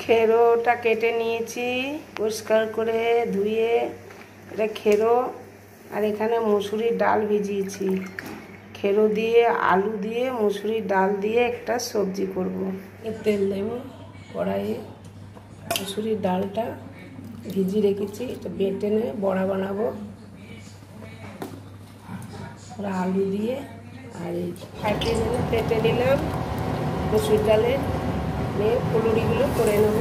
খেরোটা কেটে নিয়েছি পরিষ্কার করে ধুয়ে। এটা খেরো, আর এখানে মুসুরির ডাল ভিজিয়েছি। খেরো দিয়ে আলু দিয়ে মুসুরির ডাল দিয়ে একটা সবজি করব। তেল দেব কড়াইয়ে। মুসুরির ডালটা ভিজিয়ে রেখেছি, এটা বেটে নিয়ে বড়া বানাবো। আলু দিয়ে আর এই ফাটিয়ে কেটে নিলাম মুসুর ডালে নিয়ে ফুলুরিগুলো করে নেব।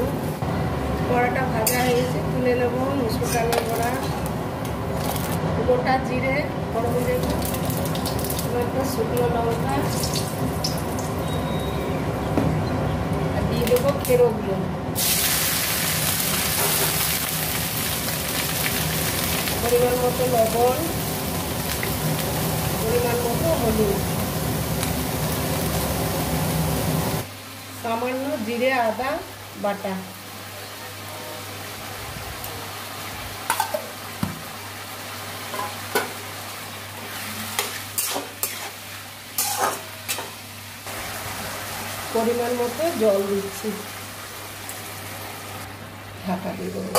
বড়াটা ভাজা হয়েছে, তুলে নেব। মুসুর ডালের বড়া, গোটা জিরে গরম দেব, একটা শুকনো লঙ্কা আর দিয়ে দেবো খেরোগুলো। পরিমাণ মতো লবণ, পরিমাণ মতো হলুদ, সামান্য জিরে আদা বাটা। পরিমাণ মতো জল দিচ্ছি, ঢাকা দিয়ে দেবো।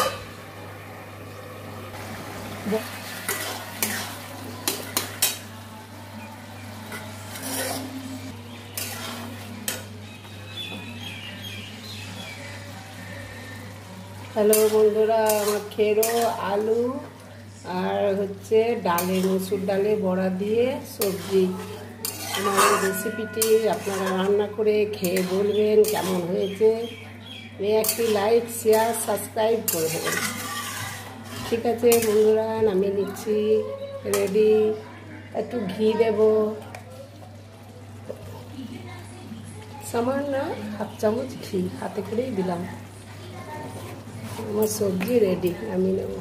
হ্যালো বন্ধুরা, আমার খেরো আলু আর হচ্ছে ডালে মসুর ডালে বড়া দিয়ে সবজি। আমার এই রেসিপিটি আপনারা রান্না করে খেয়ে বলবেন কেমন হয়েছে। একটি লাইক শেয়ার সাবস্ক্রাইব করে দেবেন। ঠিক আছে বন্ধুরা, নামিয়ে নিচ্ছি। রেডি। একটু ঘি দেব, সামান্য হাফ চামচ ঘি হাতে করেই দিলাম। আমার সবজি রেডি, নামিয়ে নেব।